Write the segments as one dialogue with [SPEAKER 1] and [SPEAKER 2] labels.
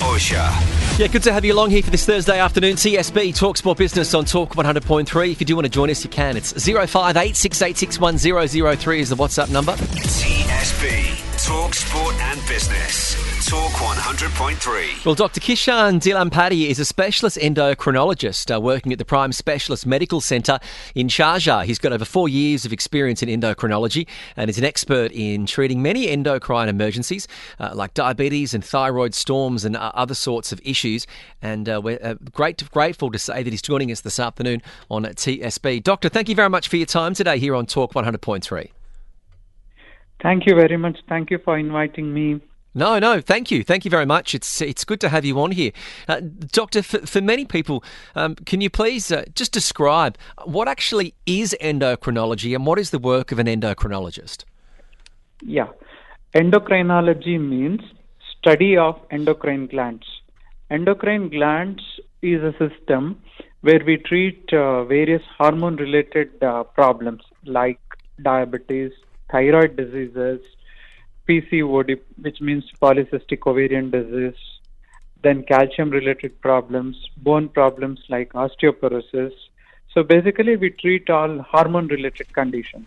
[SPEAKER 1] Osha.
[SPEAKER 2] Yeah, good to have you along here for this Thursday afternoon. TSB, Talk Sport Business on Talk 100.3. If you do want to join us, you can. It's 0586861003 is the WhatsApp number.
[SPEAKER 1] TSB, Talk Sport and Business. Talk 100.3.
[SPEAKER 2] Well, Dr. KISHAN DELAMPADY is a specialist endocrinologist working at the Prime Specialist Medical Centre in Sharjah. He's got over 4 years of experience in endocrinology and is an expert in treating many endocrine emergencies like diabetes and thyroid storms and other sorts of issues. And we're grateful to say that he's joining us this afternoon on TSB. Doctor, thank you very much for your time today here on Talk 100.3.
[SPEAKER 3] Thank you very much. Thank you for inviting me.
[SPEAKER 2] No, thank you. Thank you very much. It's good to have you on here. Doctor, for many people, can you please just describe what actually is endocrinology and what is the work of an endocrinologist?
[SPEAKER 3] Yeah. Endocrinology means study of endocrine glands. Endocrine glands is a system where we treat various hormone-related problems like diabetes, thyroid diseases, PCOD, which means polycystic ovarian disease, then calcium-related problems, bone problems like osteoporosis. So basically, we treat all hormone-related conditions.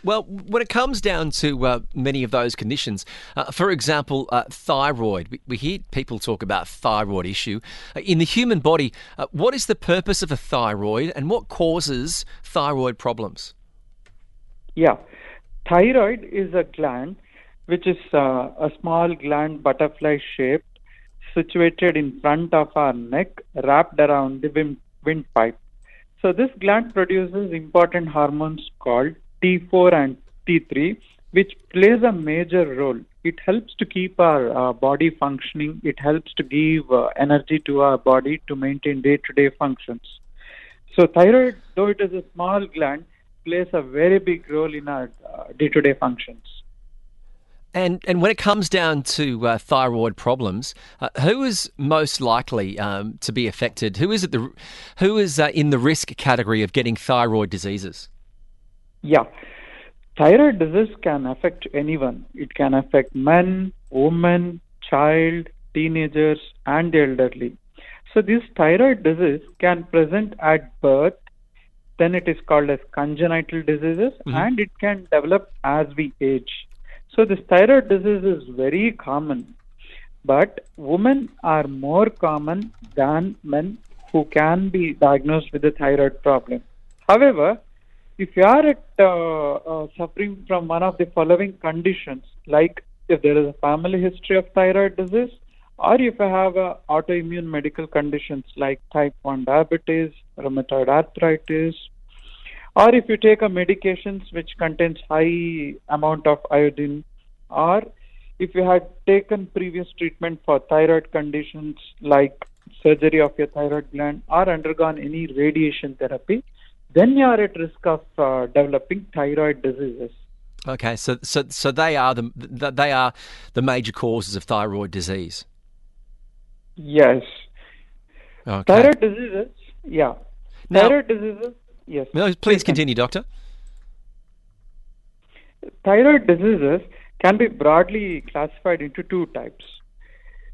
[SPEAKER 2] Well, when it comes down to many of those conditions, for example, thyroid, we hear people talk about thyroid issue. In the human body, what is the purpose of a thyroid and what causes thyroid problems?
[SPEAKER 3] Yeah. Thyroid is a gland which is a small gland, butterfly-shaped, situated in front of our neck, wrapped around the windpipe. So this gland produces important hormones called T4 and T3, which plays a major role. It helps to keep our body functioning. It helps to give energy to our body to maintain day-to-day functions. So thyroid, though it is a small gland, plays a very big role in our day-to-day functions.
[SPEAKER 2] And when it comes down to thyroid problems, who is most likely to be affected? Who is in the risk category of getting thyroid diseases?
[SPEAKER 3] Yeah, thyroid disease can affect anyone. It can affect men, women, child, teenagers, and the elderly. So this thyroid disease can present at birth. Then it is called as congenital diseases, and it can develop as we age. So this thyroid disease is very common, but women are more common than men who can be diagnosed with a thyroid problem. However, if you are suffering from one of the following conditions, like if there is a family history of thyroid disease, or if you have autoimmune medical conditions like type 1 diabetes, rheumatoid arthritis, or if you take a medications which contains high amount of iodine, or if you had taken previous treatment for thyroid conditions like surgery of your thyroid gland or undergone any radiation therapy, then you are at risk of developing thyroid diseases.
[SPEAKER 2] Okay, so they are the major causes of thyroid disease.
[SPEAKER 3] Yes.
[SPEAKER 2] Okay.
[SPEAKER 3] Thyroid diseases, yeah. Thyroid diseases, yes.
[SPEAKER 2] No, please continue, Doctor.
[SPEAKER 3] Thyroid diseases can be broadly classified into two types.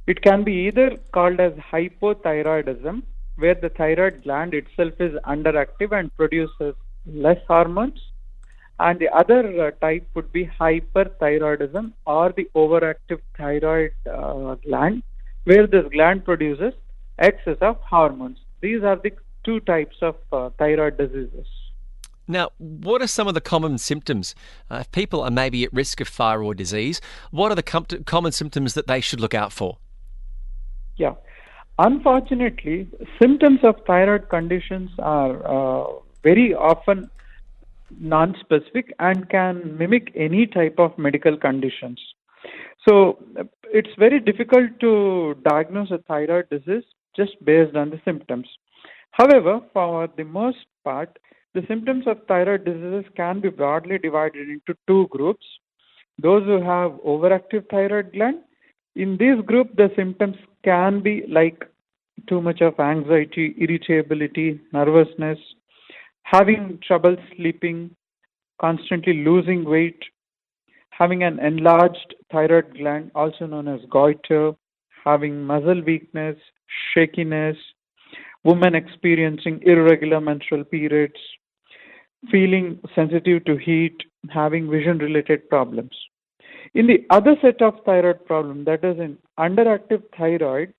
[SPEAKER 3] It can be either called as hypothyroidism, where the thyroid gland itself is underactive and produces less hormones, and the other type would be hyperthyroidism, or the overactive thyroid gland, where this gland produces excess of hormones. These are the two types of thyroid diseases.
[SPEAKER 2] Now, what are some of the common symptoms? If people are maybe at risk of thyroid disease, what are the common symptoms that they should look out for?
[SPEAKER 3] Yeah. Unfortunately, symptoms of thyroid conditions are very often non-specific and can mimic any type of medical conditions. So it's very difficult to diagnose a thyroid disease just based on the symptoms. However, for the most part, the symptoms of thyroid diseases can be broadly divided into two groups. Those who have overactive thyroid gland, in this group, the symptoms can be like too much of anxiety, irritability, nervousness, having trouble sleeping, constantly losing weight, having an enlarged thyroid gland, also known as goiter, having muscle weakness, shakiness, women experiencing irregular menstrual periods, feeling sensitive to heat, having vision related problems. In the other set of thyroid problem, that is in underactive thyroid,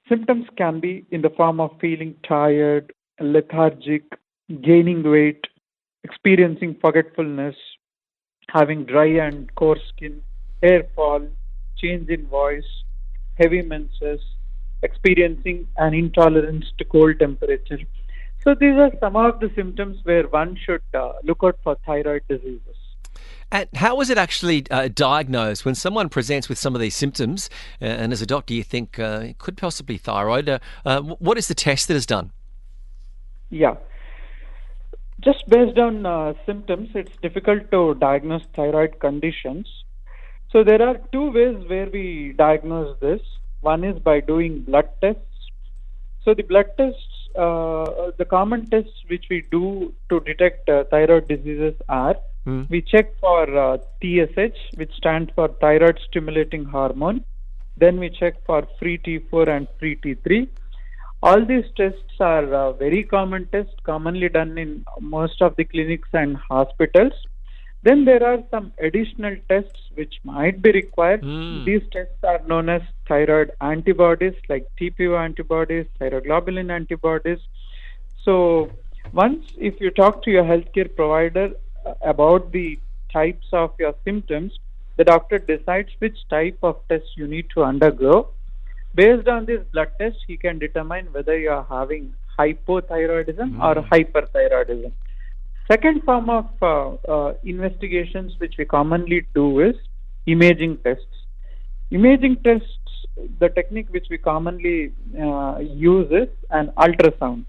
[SPEAKER 3] symptoms can be in the form of feeling tired, lethargic, gaining weight, experiencing forgetfulness, having dry and coarse skin, hair fall, change in voice, heavy menses, experiencing an intolerance to cold temperature. So these are some of the symptoms where one should look out for thyroid diseases.
[SPEAKER 2] And how is it actually diagnosed when someone presents with some of these symptoms? And as a doctor, you think it could possibly be thyroid. What is the test that is done?
[SPEAKER 3] Yeah, just based on symptoms, it's difficult to diagnose thyroid conditions. So there are two ways where we diagnose this. One is by doing blood tests. So the blood tests, the common tests which we do to detect thyroid diseases are we check for TSH, which stands for thyroid stimulating hormone. Then we check for free T4 and free T3. All these tests are very common tests, commonly done in most of the clinics and hospitals. Then there are some additional tests which might be required. These tests are known as thyroid antibodies, like TPO antibodies, thyroglobulin antibodies. So once if you talk to your healthcare provider about the types of your symptoms, the doctor decides which type of test you need to undergo. Based on this blood test, he can determine whether you are having hypothyroidism or hyperthyroidism. Second form of investigations which we commonly do is imaging tests. Imaging tests, the technique which we commonly use is an ultrasound.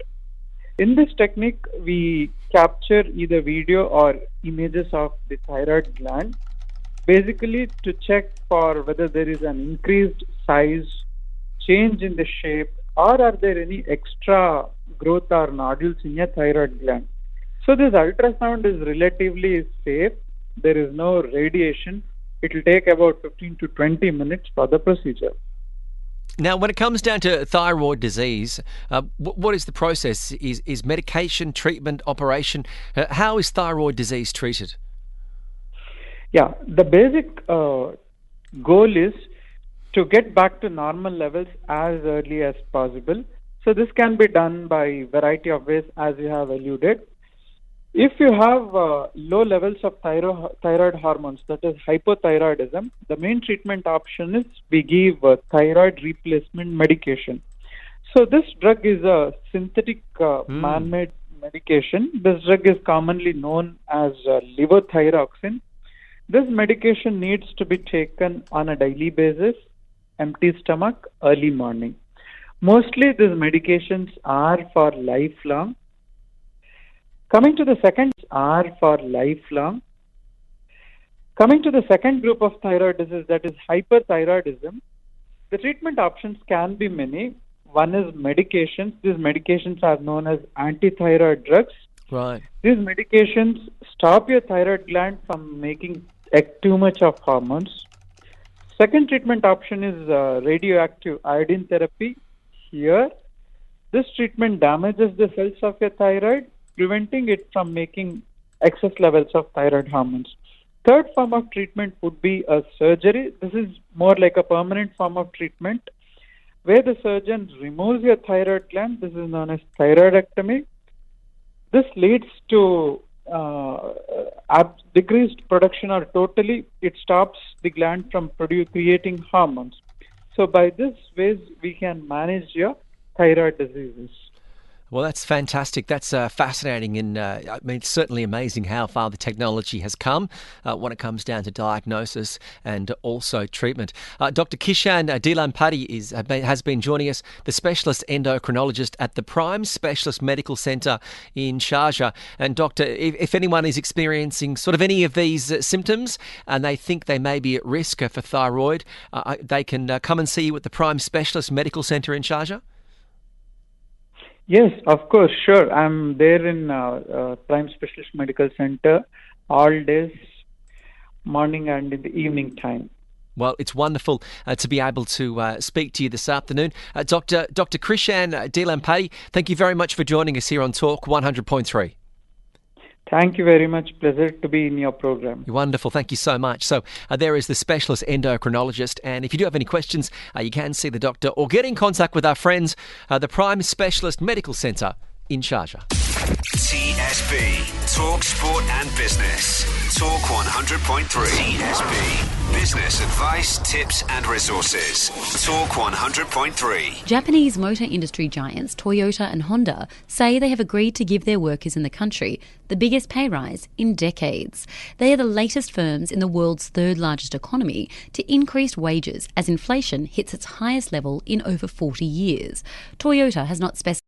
[SPEAKER 3] In this technique, we capture either video or images of the thyroid gland, basically to check for whether there is an increased size, change in the shape, or are there any extra growth or nodules in your thyroid gland. So this ultrasound is relatively safe. There is no radiation. It will take about 15 to 20 minutes for the procedure.
[SPEAKER 2] Now, when it comes down to thyroid disease, what is the process? Is medication, treatment, operation? How is thyroid disease treated?
[SPEAKER 3] Yeah, the basic goal is to get back to normal levels as early as possible. So this can be done by a variety of ways, as you have alluded. If you have low levels of thyroid hormones, that is hypothyroidism, the main treatment option is we give thyroid replacement medication. So this drug is a synthetic man-made medication. This drug is commonly known as levothyroxine. This medication needs to be taken on a daily basis, empty stomach, early morning. Mostly these medications are for lifelong. Coming to the second group of thyroid disease, that is hyperthyroidism, the treatment options can be many. One is medications. These medications are known as antithyroid drugs.
[SPEAKER 2] Right.
[SPEAKER 3] These medications stop your thyroid gland from making too much of hormones. Second treatment option is radioactive iodine therapy. Here, this treatment damages the cells of your thyroid, preventing it from making excess levels of thyroid hormones. Third form of treatment would be a surgery. This is more like a permanent form of treatment where the surgeon removes your thyroid gland. This is known as thyroidectomy. This leads to decreased production, or totally it stops the gland from creating hormones. So by this ways we can manage your thyroid diseases.
[SPEAKER 2] Well, that's fantastic. That's fascinating, and I mean, it's certainly amazing how far the technology has come when it comes down to diagnosis and also treatment. Dr. KISHAN DELAMPADY has been joining us, the specialist endocrinologist at the Prime Specialist Medical Centre in Sharjah. And Doctor, if anyone is experiencing sort of any of these symptoms and they think they may be at risk for thyroid, they can come and see you at the Prime Specialist Medical Centre in Sharjah?
[SPEAKER 3] Yes, of course, sure. I'm there in Prime Specialist Medical Center all days, morning and in the evening time.
[SPEAKER 2] Well, it's wonderful to be able to speak to you this afternoon. Dr. KISHAN DELAMPADY, thank you very much for joining us here on Talk 100.3.
[SPEAKER 3] Thank you very much. Pleasure to be in your program.
[SPEAKER 2] You're wonderful. Thank you so much. So there is the specialist endocrinologist. And if you do have any questions, you can see the doctor or get in contact with our friends, the Prime Specialist Medical Centre in Sharjah.
[SPEAKER 1] TSB, Talk Sport and Business. Talk 100.3. TSB, business advice, tips and resources. Talk 100.3.
[SPEAKER 4] Japanese motor industry giants Toyota and Honda say they have agreed to give their workers in the country the biggest pay rise in decades. They are the latest firms in the world's third largest economy to increase wages as inflation hits its highest level in over 40 years. Toyota has not specified